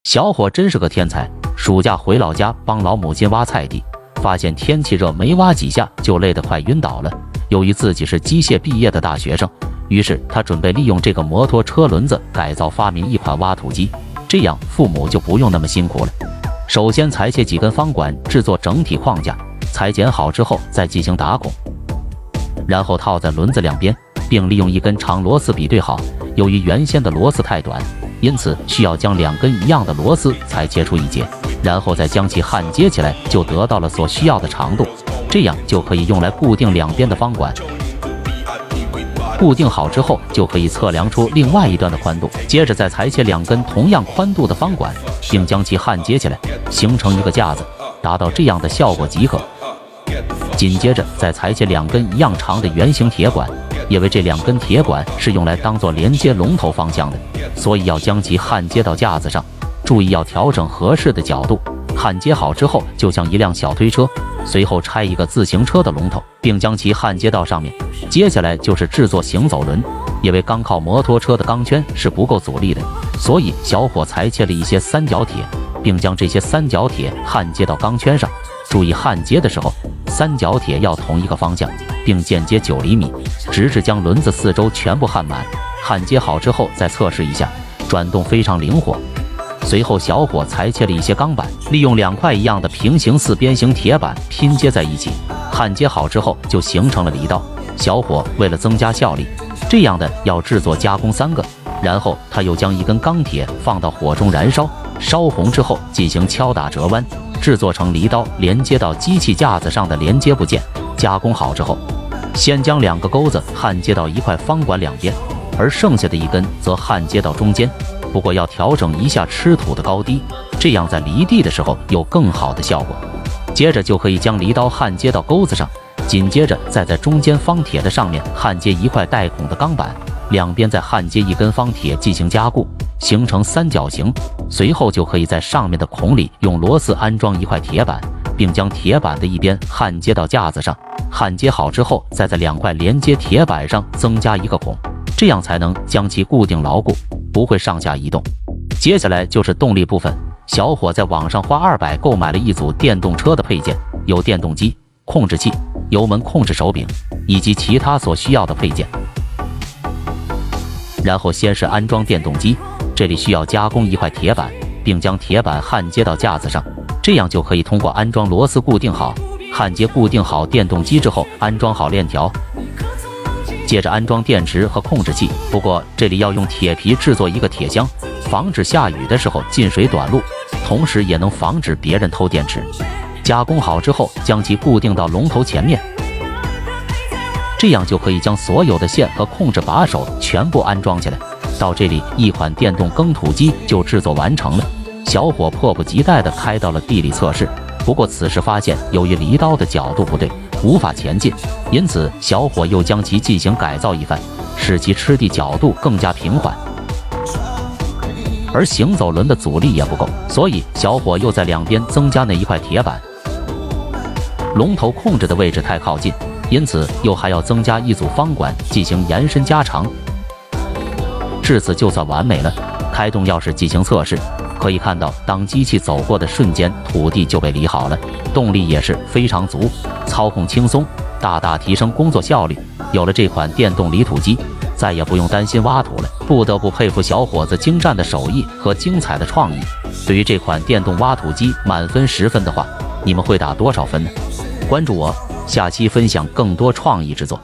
小伙真是个天才，暑假回老家帮老母亲挖菜地，发现天气热，没挖几下就累得快晕倒了。由于自己是机械毕业的大学生，于是他准备利用这个摩托车轮子改造发明一款挖土机，这样父母就不用那么辛苦了。首先裁切几根方管，制作整体框架，裁剪好之后再进行打孔，然后套在轮子两边，并利用一根长螺丝比对好。由于原先的螺丝太短，因此需要将两根一样的螺丝裁切出一截，然后再将其焊接起来，就得到了所需要的长度，这样就可以用来固定两边的方管。固定好之后，就可以测量出另外一端的宽度，接着再裁切两根同样宽度的方管，并将其焊接起来，形成一个架子，达到这样的效果即可。紧接着再裁切两根一样长的圆形铁管，因为这两根铁管是用来当做连接龙头方向的，所以要将其焊接到架子上，注意要调整合适的角度。焊接好之后，就像一辆小推车，随后拆一个自行车的龙头，并将其焊接到上面。接下来就是制作行走轮，因为钢靠摩托车的钢圈是不够阻力的，所以小伙裁切了一些三角铁，并将这些三角铁焊接到钢圈上。注意焊接的时候，三角铁要同一个方向，并间接9厘米，直至将轮子四周全部焊满。焊接好之后再测试一下，转动非常灵活。随后小伙裁切了一些钢板，利用两块一样的平行四边形铁板拼接在一起，焊接好之后就形成了犁刀。小伙为了增加效率，这样的要制作加工3个，然后他又将一根钢铁放到火中燃烧，烧红之后进行敲打折弯，制作成犁刀，连接到机器架子上的连接部件。加工好之后，先将2个钩子焊接到一块方管两边，而剩下的一根则焊接到中间，不过要调整一下吃土的高低，这样在犁地的时候有更好的效果。接着就可以将犁刀焊接到钩子上，紧接着再在中间方铁的上面焊接一块带孔的钢板，两边再焊接一根方铁进行加固，形成三角形。随后就可以在上面的孔里用螺丝安装一块铁板，并将铁板的一边焊接到架子上。焊接好之后，再在2块连接铁板上增加一个孔，这样才能将其固定牢固，不会上下移动。接下来就是动力部分，小伙在网上花200购买了一组电动车的配件，有电动机、控制器、油门控制手柄以及其他所需要的配件。然后先是安装电动机，这里需要加工一块铁板，并将铁板焊接到架子上，这样就可以通过安装螺丝固定好。焊接固定好电动机之后，安装好链条，接着安装电池和控制器，不过这里要用铁皮制作一个铁箱，防止下雨的时候进水短路，同时也能防止别人偷电池。加工好之后，将其固定到龙头前面，这样就可以将所有的线和控制把手全部安装起来。到这里，一款电动耕土机就制作完成了。小伙迫不及待地开到了地里测试，不过此时发现由于犁刀的角度不对，无法前进，因此小伙又将其进行改造一番，使其吃地角度更加平缓。而行走轮的阻力也不够，所以小伙又在两边增加那一块铁板。龙头控制的位置太靠近，因此又还要增加一组方管进行延伸加长。至此就算完美了。开动钥匙进行测试，可以看到当机器走过的瞬间，土地就被犁好了，动力也是非常足，操控轻松，大大提升工作效率。有了这款电动犁土机，再也不用担心挖土了。不得不佩服小伙子精湛的手艺和精彩的创意。对于这款电动挖土机满分10分的话，你们会打多少分呢？关注我，下期分享更多创意制作。